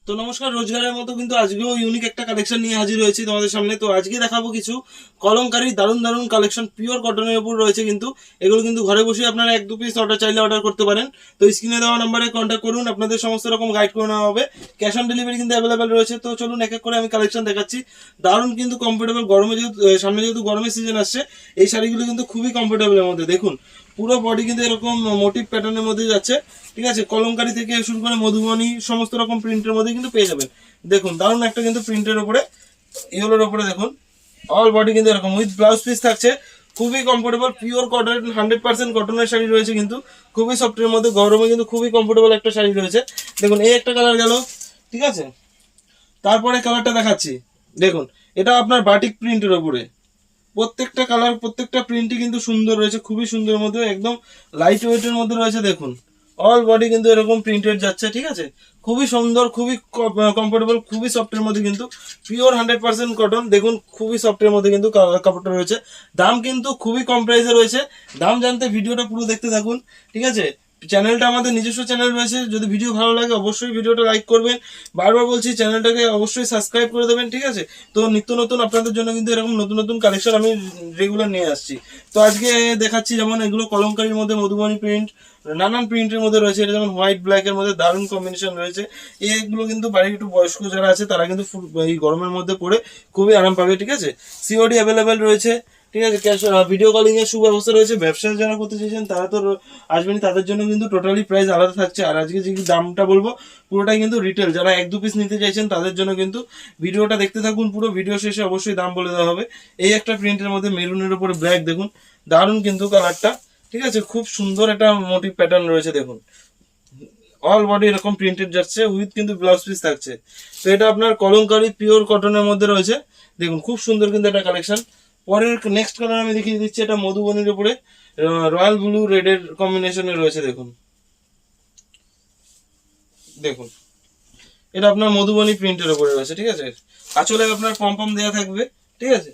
তো নমস্কার, রোজগারের মতো কিন্তু আজকেও ইউনিক একটা কালেকশন নিয়ে হাজির হয়েছি তোমাদের সামনে। তো আজকে দেখাবো কিছু কলমকারী দারুণ দারুণ কালেকশন, পিওর কটনের উপর রয়েছে কিন্তু এগুলো কিন্তু ঘরে বসে আপনারা 1-2 পিস অর্ডার চাইলে অর্ডার করতে পারেন। তো স্ক্রিনে দেওয়া নাম্বারে কন্ট্যাক্ট করুন, আপনাদের সমস্ত রকম গাইড করে নেওয়া হবে। ক্যাশ অন ডেলিভারি কিন্তু অ্যাভেলেবেল রয়েছে। তো চলুন এক এক করে আমি কালেকশন দেখাচ্ছি। দারুণ কিন্তু কমফোর্টেবল, গরমে যেহেতু সামনে যেহেতু গরমের সিজন আসছে, এই শাড়িগুলো কিন্তু খুবই কমফোর্টেবলের মধ্যে। দেখুন পুরো বডি কিন্তু এরকম মোটিভ প্যাটার্নের মধ্যে যাচ্ছে, ঠিক আছে। কলমকারী থেকে শুরু করে মধুবনী সমস্ত রকম প্রিন্টের মধ্যে কিন্তু পেয়ে যাবেন। দেখুন দারুণ একটা কিন্তু প্রিন্টের উপরে, ইয়েলোর উপরে দেখুন অল বডি কিন্তু এরকম উইথ ব্লাউজ পিস থাকছে। খুবই কমফোর্টেবল, পিওর কটন, 100% কটনের শাড়ি রয়েছে কিন্তু খুবই সফটের মধ্যে। গরমে কিন্তু খুবই কমফোর্টেবল একটা শাড়ি রয়েছে। দেখুন এই একটা কালার গেল, ঠিক আছে। তারপরে কালারটা দেখাচ্ছি, দেখুন এটা আপনার বাটিক প্রিন্টের উপরে। প্রত্যেকটা কালার, প্রত্যেকটা প্রিন্টই কিন্তু সুন্দর রয়েছে, খুবই সুন্দর মধ্যে, একদম লাইট ওয়েটের মধ্যে রয়েছে। দেখুন অল বডি কিন্তু এরকম প্রিন্টেড যাচ্ছে, ঠিক আছে। খুবই সুন্দর, খুবই কমফোর্টেবল, খুবই সফটের মধ্যে কিন্তু পিওর 100% কটন। দেখুন খুবই সফটের মধ্যে কিন্তু কাপড়টা রয়েছে। দাম কিন্তু খুবই কম প্রাইসে রয়েছে। দাম জানতে ভিডিওটা পুরো দেখতে থাকুন, ঠিক আছে। চ্যানেলটা আমাদের নিজস্ব চ্যানেল রয়েছে, যদি ভিডিও ভালো লাগে অবশ্যই ভিডিওটা লাইক করবেন। বারবার বলছি চ্যানেলটাকে অবশ্যই সাবস্ক্রাইব করে দেবেন, ঠিক আছে। তো নিত্য নতুন আপনাদের জন্য কিন্তু এরকম নতুন নতুন কালেকশন আমি রেগুলার নিয়ে আসছি। তো আজকে দেখাচ্ছি, যেমন এগুলো কলমকারীর মধ্যে মধুবনী প্রিন্ট, নানান প্রিন্টের মধ্যে রয়েছে। এটা যেমন হোয়াইট ব্ল্যাক এর মধ্যে দারুণ কম্বিনেশন রয়েছে। এইগুলো কিন্তু বাড়ির একটু বয়স্ক যারা আছে তারা কিন্তু এই গরমের মধ্যে পরে খুবই আরাম পাবে, ঠিক আছে। সিওডি অ্যাভেলেবেল রয়েছে, ঠিক আছে। ক্যাশ ভিডিও কলিং এর সুব্যবস্থা রয়েছে। ব্যবসা যারা করতে চাইছেন তারা তো আসবেন, তাদের জন্য কিন্তু টোটালি প্রাইস আলাদা থাকছে। আর আজকে যে দামটা বলবো পুরোটাই কিন্তু রিটেল, যারা 1-2 পিস নিতে চাইছেন তাদের জন্য কিন্তু ভিডিওটা দেখতে থাকুন। পুরো ভিডিও শেষে অবশ্যই দাম বলে দেওয়া হবে। এই একটা প্রিন্টের মধ্যে মেরুনের উপরে ব্ল্যাক, দেখুন দারুণ কিন্তু কালারটা, ঠিক আছে। খুব সুন্দর একটা মোটিভ প্যাটার্ন রয়েছে। দেখুন অল বডি এরকম প্রিন্টেড যাচ্ছে, উইথ কিন্তু ব্লাউজ পিস থাকছে। তো এটা আপনার কলমকারী পিওর কটনের মধ্যে রয়েছে। দেখুন খুব সুন্দর কিন্তু একটা কালেকশন। পরের নেক্সট কালার আমি দেখিয়ে দিচ্ছি, এটা মধুবনীর উপরে রয়্যাল ব্লু রেডের কম্বিনেশনে রয়েছে। দেখুন দেখুন এটা আপনার মধুবনী প্রিন্টের উপরে রয়েছে, ঠিক আছে। আঁচলে আপনার পম পম দেওয়া থাকবে, ঠিক আছে।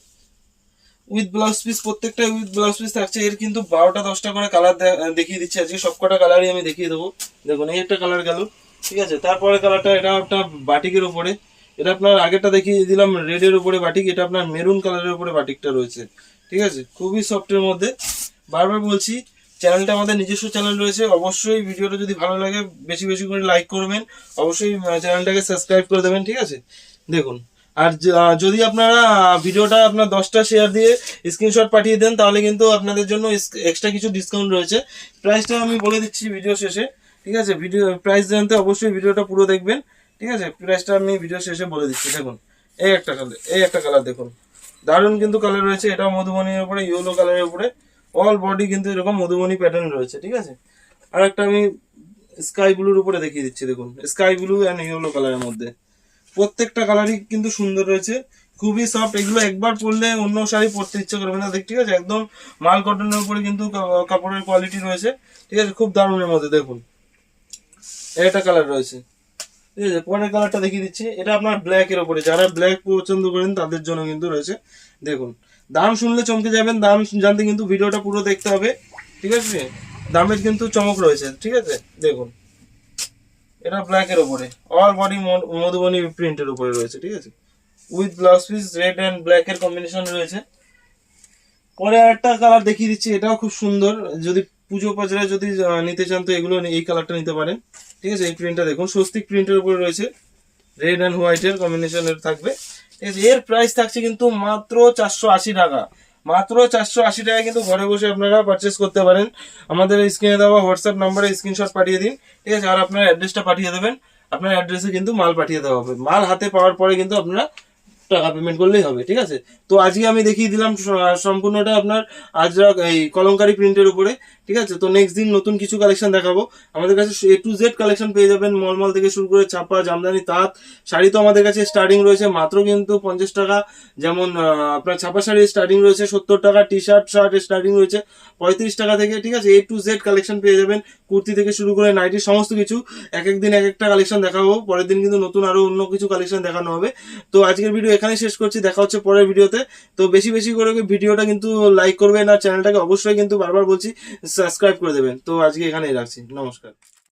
উইথ ব্লাউজ পিস, প্রত্যেকটা উইথ ব্লাউজ পিস থাকছে। এর কিন্তু 12টা-10টা করে কালার দেখিয়ে দিচ্ছি আজকে, সবকটা কালারই আমি দেখিয়ে দেবো। দেখুন এই একটা কালার গেল, ঠিক আছে। তারপরে কালারটা, এটা আপনার বাটিকের উপরে, এটা আপনার আগেরটা দেখিয়ে দিলাম রেডের উপরে বাটিক, এটা আপনার মেরুন কালারের উপরে বাটিকটা রয়েছে, ঠিক আছে। খুবই সফটের মধ্যে। বারবার বলছি চ্যানেলটা আমাদের নিজস্ব চ্যানেল রয়েছে, অবশ্যই ভিডিওটা যদি ভালো লাগে বেশি বেশি করে লাইক করবেন, অবশ্যই চ্যানেলটাকে সাবস্ক্রাইব করে দেবেন, ঠিক আছে। দেখুন আর যদি আপনারা ভিডিওটা আপনার 10টা শেয়ার দিয়ে স্ক্রিনশট পাঠিয়ে দেন তাহলে কিন্তু আপনাদের জন্য এক্সট্রা কিছু ডিসকাউন্ট রয়েছে। প্রাইসটা আমি বলে দিচ্ছি ভিডিও শেষে, ঠিক আছে। ভিডিও প্রাইস জানতে অবশ্যই ভিডিওটা পুরো দেখবেন, ঠিক আছে। প্রাইসটা আমি ভিডিও শেষে বলে দিচ্ছি। দেখুন এই একটা কালার দেখুন দারুণ কিন্তু কালার রয়েছে। এটা মধুবনীর উপরে, ইয়েলো কালারের উপরে, অল বডি কিন্তু এরকম মধুবনী প্যাটার্ন রয়েছে, ঠিক আছে। আর একটা আমি স্কাই ব্লুর উপরে দেখিয়ে দিচ্ছি। দেখুন স্কাই ব্লু অ্যান্ড ইয়েলো কালারের মধ্যে প্রত্যেকটা কালারই কিন্তু সুন্দর রয়েছে, খুবই সফট। এগুলো একবার পরলে অন্য শাড়ি পরতে ইচ্ছে করবে না, ঠিক আছে। একদম মাল কটনের উপরে কিন্তু কাপড়ের কোয়ালিটি রয়েছে, ঠিক আছে। খুব দারুণের মধ্যে দেখুন এটা কালার রয়েছে, ঠিক আছে। পরের কালারটা দেখিয়ে দিচ্ছি, এটা আপনার ব্ল্যাক এর উপরে, যারা ব্ল্যাক পছন্দ করেন তাদের জন্য কিন্তু রয়েছে। দেখুন দাম শুনলে চমকে যাবেন, দাম জানতে কিন্তু ভিডিওটা পুরো দেখতে হবে, ঠিক আছে। দামের কিন্তু চমক রয়েছে, ঠিক আছে। দেখুন এটা ব্ল্যাক এর উপরে, অল বডি মধুবনী প্রিন্টের উপরে রয়েছে, ঠিক আছে। With blouse piece red and black এর কম্বিনেশন রয়েছে। পরে আরেকটা কালার দেখিয়ে দিচ্ছি, এটাও খুব সুন্দর। যদি পুজো পাজরা যদি নিতে চান তো এগুলো এই কালারটা নিতে পারেন, ঠিক আছে। এই প্রিন্টটা দেখুন স্বস্তিক প্রিন্টের উপরে রয়েছে, রেড এন্ড হোয়াইট এর কম্বিনেশনের থাকবে, ঠিক আছে। এর প্রাইস থাকছে কিন্তু মাত্র 480 টাকা। মাত্র 480 টাকায় কিন্তু ঘরে বসে আপনারা পারচেস করতে পারেন। আমাদের স্ক্রিনে দেওয়া হোয়াটসঅ্যাপ নাম্বারে স্ক্রিনশট পাঠিয়ে দিন, ঠিক আছে। আর আপনার অ্যাড্রেসটা পাঠিয়ে দেবেন, আপনার অ্যাড্রেসে কিন্তু মাল পাঠিয়ে দেওয়া হবে। মাল হাতে পাওয়ার পরে কিন্তু আপনারা টাকা পেমেন্ট করলেই হবে, ঠিক আছে। তো আজকে আমি দেখিয়ে দিলাম সম্পূর্ণটা আপনার আজরাক এই কলমকারী প্রিন্টের উপরে, ঠিক আছে। তো নেক্সট দিন নতুন কিছু কালেকশন দেখাবো। আমাদের কাছে A to Z কালেকশন পেয়ে যাবেন, মলমল থেকে শুরু করে ছাপা, জামদানি, তাঁত শাড়ি তো আমাদের কাছে স্টার্টিং রয়েছে মাত্র কিন্তু 50 টাকা। যেমন আপনার ছাপা শাড়ি স্টার্টিং রয়েছে 70 টাকা, টি শার্ট স্টার্টিং রয়েছে 35 টাকা থেকে, ঠিক আছে। A to Z কালেকশন পেয়ে যাবেন, কুর্তি থেকে শুরু করে নাইটি সমস্ত কিছু। এক এক দিন এক একটা কালেকশন দেখাবো, পরের দিন কিন্তু নতুন আরো অন্য কিছু কালেকশন দেখানো হবে। তো আজকের ভিডিও এখানে শেষ করছি, দেখা হচ্ছে পরের ভিডিওতে। তো বেশি বেশি করে ভিডিওটা কিন্তু লাইক করবেন, আর চ্যানেলটাকে অবশ্যই কিন্তু বারবার বলছি সাবস্ক্রাইব করে দেবেন। তো আজকে এখানেই রাখছি, নমস্কার।